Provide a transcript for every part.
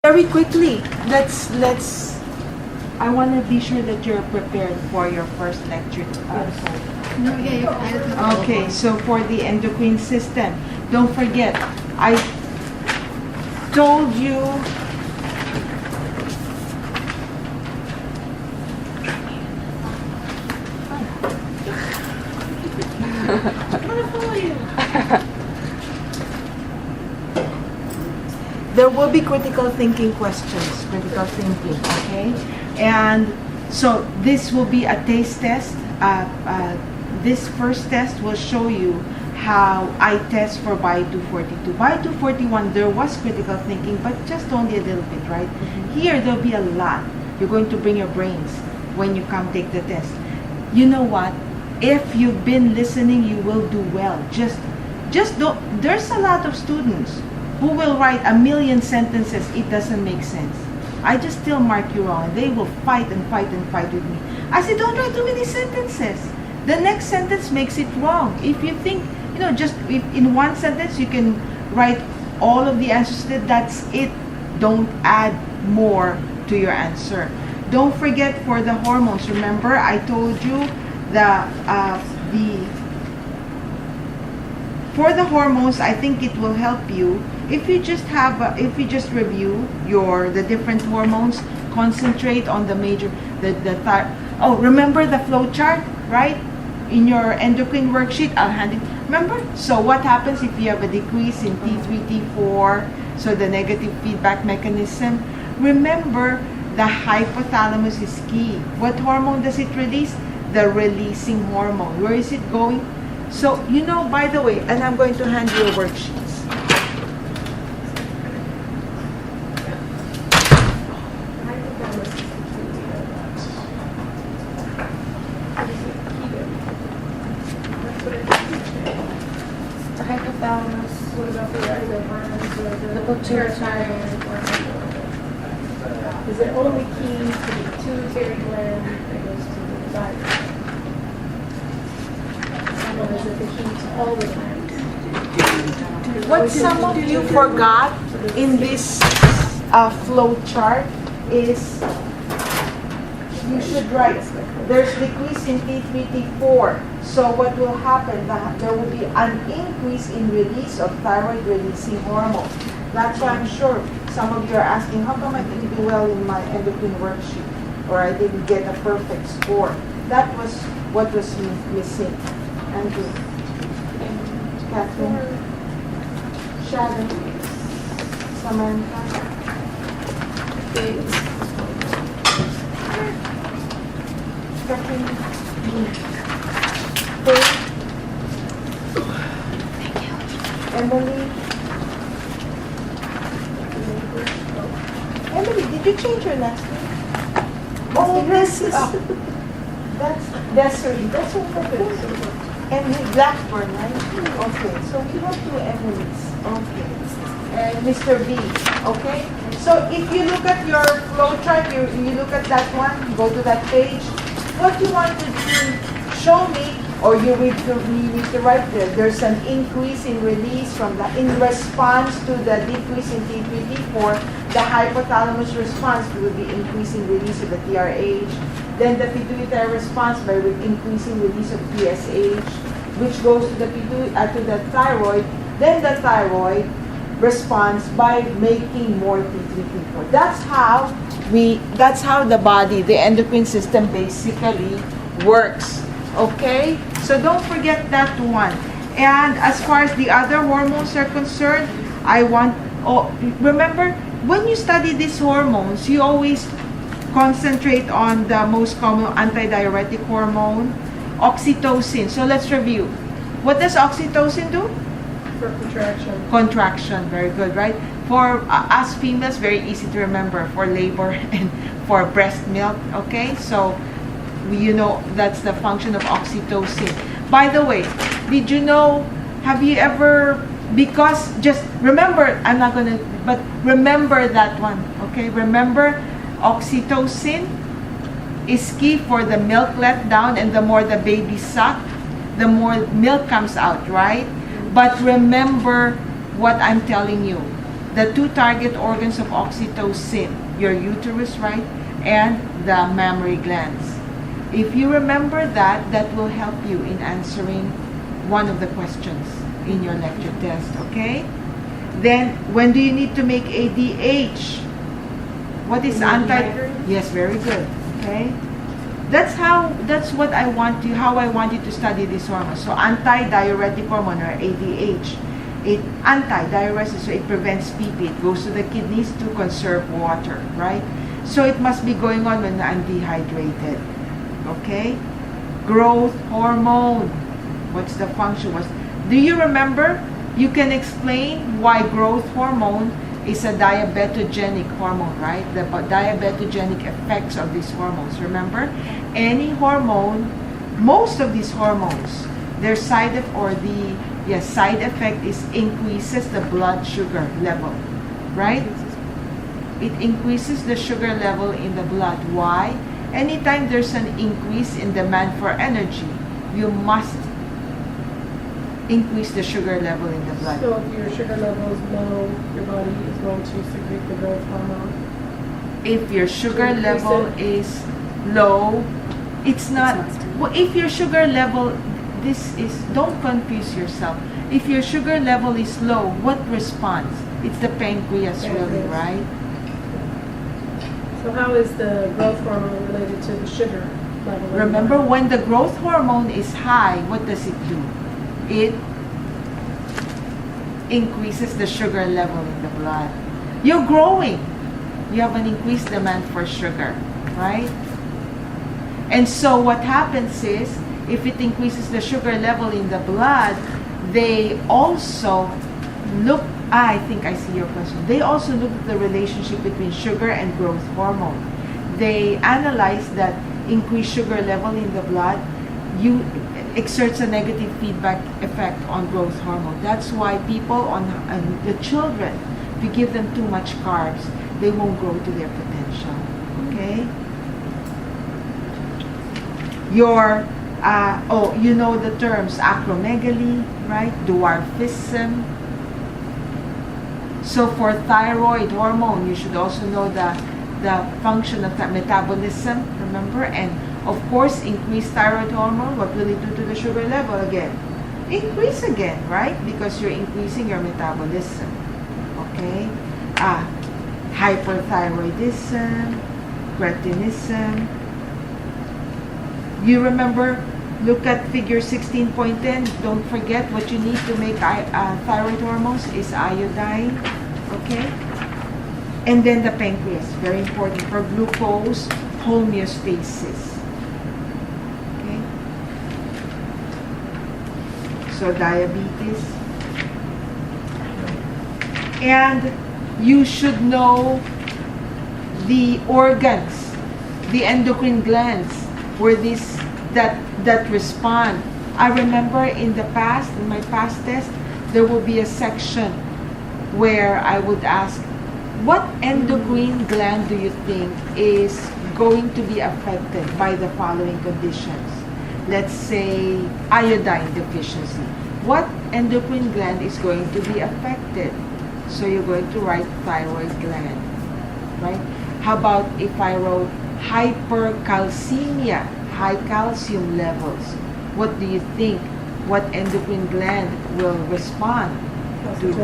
Very quickly, let's. I want to be sure that you're prepared for your first lecture. Okay, so for the endocrine system, don't forget, I told you there will be critical thinking questions, critical thinking, okay? And so this will be a taste test. This first test will show you how I test for Bio 242. Bio 241, there was critical thinking, but just only a little bit, right? Here, there'll be a lot. You're going to bring your brains when you come take the test. You know what? If you've been listening, you will do well. Just don't. There's a lot of students who will write 1,000,000 sentences. It doesn't make sense. I just still mark you wrong. And they will fight and fight and fight with me. I said, don't write too many sentences. The next sentence makes it wrong. If you think, just if in one sentence you can write all of the answers to it, that's it. Don't add more to your answer. Don't forget for the hormones. Remember, I told you for the hormones, I think it will help you if you just review the different hormones. Concentrate on the major remember the flow chart, right? In your endocrine worksheet, I'll hand it. Remember? So what happens if you have a decrease in T3, T4? So the negative feedback mechanism. Remember, the hypothalamus is key. What hormone does it release? The releasing hormone. Where is it going? So, by the way, and I'm going to hand you your worksheets. The hypothalamus, what about the other hormones or the pituitary? Is it only key to the pituitary gland that goes to the thyroid? Or is it the key to all the glands? What some of you forgot in this flow chart is you should write there's decrease in T3, T4. So what will happen? There will be an increase in release of thyroid releasing hormone. That's why I'm sure some of you are asking, how come I didn't do well in my endocrine worksheet, or I didn't get a perfect score? That was what was missing. Andrew, Catherine, Sharon, Samantha, Catherine, Emily. Emily, did you change your last name? Oh, this is. That's Desiree. That's what that is. Emily Blackburn, right? Okay, so we have two Emilys. Okay. And Mr. B. Okay? So if you look at your flow chart, you look at that one, go to that page. What you want to do, show me, or you need to write there. There's an increase in release in response to the decrease in T3, T4. The hypothalamus response will be increasing release of the TRH. Then the pituitary response by increasing release of TSH, which goes to the thyroid. Then the thyroid responds by making more T3, T4. That's how the body, the endocrine system basically works. Okay? So don't forget that one. And as far as the other hormones are concerned, remember, when you study these hormones, you always concentrate on the most common antidiuretic hormone, oxytocin. So let's review. What does oxytocin do? For contraction. Contraction, very good, right? For us females, very easy to remember for labor and for breast milk, okay? So, that's the function of oxytocin. By the way, did you know, have you ever, because just remember, but remember that one, okay? Remember, oxytocin is key for the milk letdown, and the more the baby suck, the more milk comes out, right? But remember what I'm telling you. the two target organs of oxytocin, your uterus, right, and the mammary glands. If you remember that, that will help you in answering one of the questions in your lecture test, okay? Then, when do you need to make ADH? What is Yes, very good, okay? That's what I want you, how I want you to study this hormone. So, anti-diuretic hormone, or ADH. It anti-diuresis, so it prevents PP. It goes to the kidneys to conserve water, right? So, it must be going on when I'm dehydrated, okay? Growth hormone. What's the function? Do you remember? You can explain why growth hormone is a diabetogenic hormone, right? The diabetogenic effects of these hormones. Remember? Any hormone, most of these hormones, their side effect is increases the blood sugar level, right? It increases the sugar level in the blood. Why? Anytime there's an increase in demand for energy, you must increase the sugar level in the blood. So if your sugar level is low, your body is going to secrete the growth hormone. If your sugar level is low, it's not. Well, if your sugar level, don't confuse yourself. If your sugar level is low, what responds? It's the pancreas, really, right? So how is the growth hormone related to the sugar level? Remember, when the growth hormone is high, what does it do? It increases the sugar level in the blood. You're growing. You have an increased demand for sugar, right? And so what happens is, if it increases the sugar level in the blood, they also look, I think I see your question. They also look at the relationship between sugar and growth hormone. They analyze that increased sugar level in the blood exerts a negative feedback effect on growth hormone. That's why people the children, if you give them too much carbs, they won't grow to their potential. Okay? You know the terms acromegaly, right? Dwarfism. So for thyroid hormone, you should also know the function of the metabolism, remember? And of course, increased thyroid hormone, what will it do to the sugar level again? Increase again, right? Because you're increasing your metabolism. Okay? Hyperthyroidism, cretinism. You remember, look at figure 16.10. Don't forget what you need to make thyroid hormones is iodine. Okay? And then the pancreas, very important for glucose homeostasis. So diabetes. And you should know the organs, the endocrine glands, where that respond. I remember in the past, in my past test, there will be a section where I would ask, what endocrine gland do you think is going to be affected by the following conditions? Let's say iodine deficiency. What endocrine gland is going to be affected? So you're going to write thyroid gland, right? How about if I wrote hypercalcemia, high calcium levels? What do you think? What endocrine gland will respond to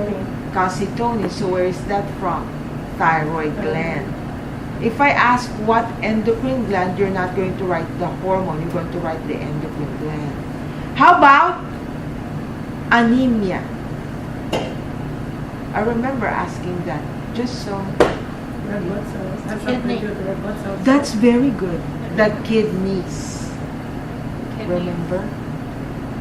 calcitonin? So where is that from? Thyroid gland. If I ask what endocrine gland, you're not going to write the hormone, you're going to write the endocrine gland. How about anemia? I remember asking that, just so. Red blood cells. That's something to do with the red blood cells. That's very good. The kidneys. Remember?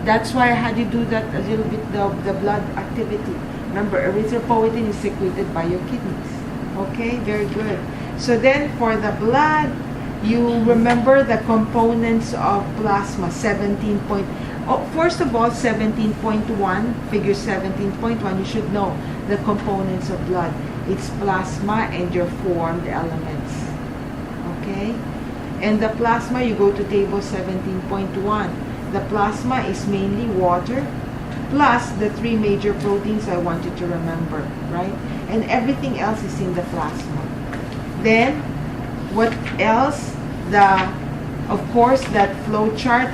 That's why I had you do that a little bit, the blood activity. Remember, erythropoietin is secreted by your kidneys. Okay, very good. So then for the blood, you remember the components of plasma, 17 point. First of all, 17.1, figure 17.1, you should know the components of blood. It's plasma and your formed elements. Okay? And the plasma, you go to table 17.1. The plasma is mainly water, plus the three major proteins I want you to remember, right? and everything else is in the plasma. Then, what else? Of course, that flow chart,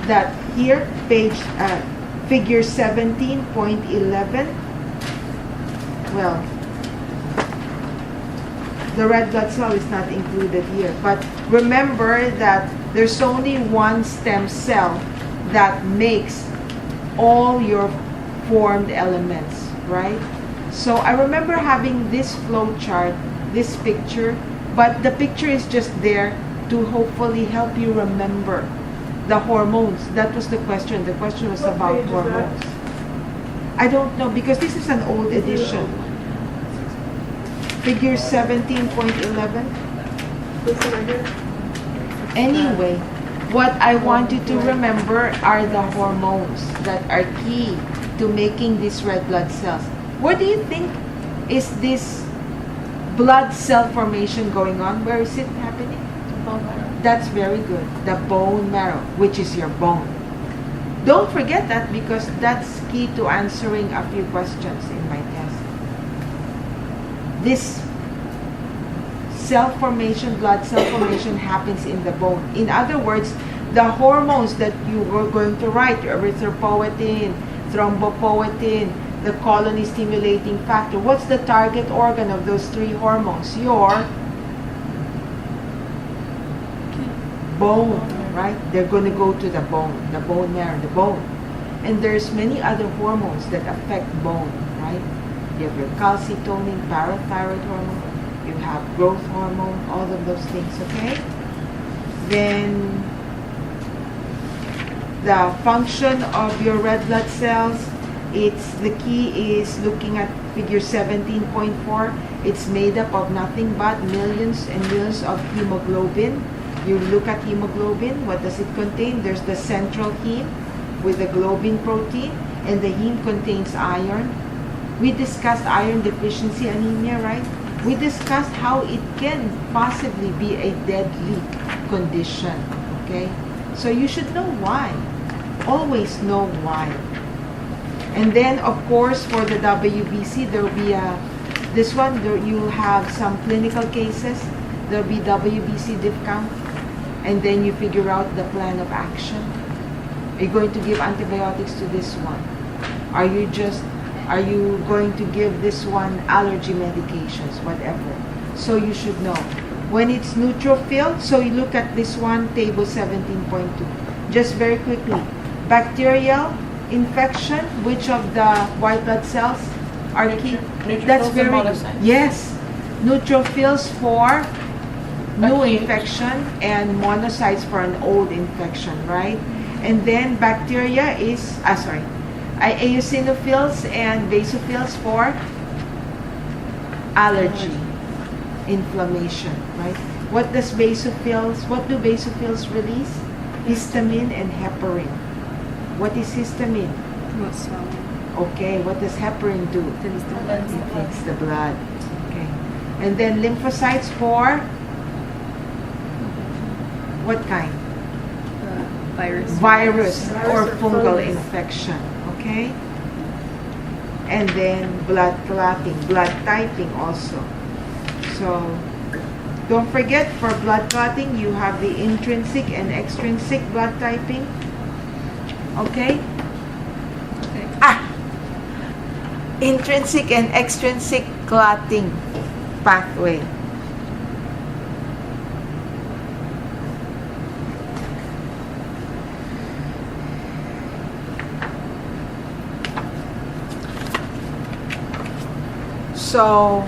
that here, figure 17.11. Well, the red blood cell is not included here. But remember that there's only one stem cell that makes all your formed elements, right? So I remember having this flow chart, this picture, but the picture is just there to hopefully help you remember the hormones. That was the question. The question was about hormones. I don't know, because this is an old edition. Figure 17.11. Anyway, what I want you to remember are the hormones that are key to making these red blood cells. What do you think is this blood cell formation going on? Where is it happening? Bone marrow. That's very good. The bone marrow, which is your bone. Don't forget that, because that's key to answering a few questions in my test. This cell formation, blood cell formation, happens in the bone. In other words, the hormones that you were going to write, erythropoietin, thrombopoietin, the colony stimulating factor. What's the target organ of those three hormones? Your bone, right? They're going to go to the bone marrow, the bone. And there's many other hormones that affect bone, right? You have your calcitonin, parathyroid hormone, you have growth hormone, all of those things, okay? Then the function of your red blood cells, the key is looking at figure 17.4. It's made up of nothing but millions and millions of hemoglobin. You look at hemoglobin, what does it contain? There's the central heme with the globin protein, and the heme contains iron. We discussed iron deficiency anemia, right? We discussed how it can possibly be a deadly condition, okay? So you should know why. Always know why. And then, of course, for the WBC, there will be this one, you have some clinical cases. There will be WBC diff count. And then you figure out the plan of action. Are you going to give antibiotics to this one? Are you going to give this one allergy medications, whatever? So you should know. When it's neutrophil, so you look at this one, table 17.2. Just very quickly. Bacterial infection, which of the white blood cells are key? That's very good. Yes. Neutrophils for new infection and monocytes for an old infection, right? And then bacteria is, eosinophils and basophils for allergy, inflammation, right? What do basophils release? Histamine and heparin. What is histamine? Okay, what does heparin do? It takes the blood. Okay. And then lymphocytes for what kind? Virus or fungal infection. Okay? And then blood clotting, blood typing also. So, don't forget, for blood clotting, you have the intrinsic and extrinsic blood typing. Okay? Intrinsic and extrinsic clotting pathway. So,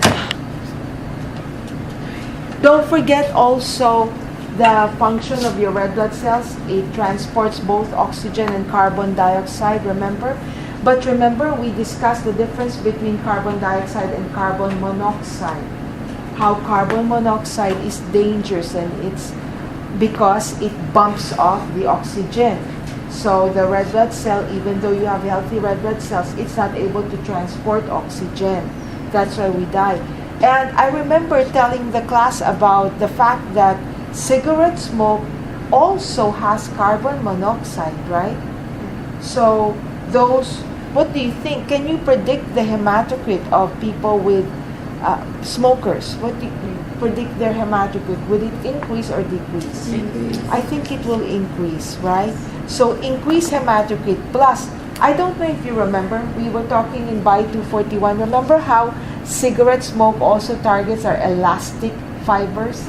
don't forget also the function of your red blood cells. It transports both oxygen and carbon dioxide, remember? But remember, we discussed the difference between carbon dioxide and carbon monoxide. How carbon monoxide is dangerous, and it's because it bumps off the oxygen. So the red blood cell, even though you have healthy red blood cells, it's not able to transport oxygen. That's why we die. And I remember telling the class about the fact that cigarette smoke also has carbon monoxide, right? So what do you think? Can you predict the hematocrit of people with smokers, what do you predict their hematocrit? Would it increase or decrease? I think it will increase, right? So increase hematocrit plus, I don't know if you remember, we were talking in By 241. Remember how cigarette smoke also targets our elastic fibers?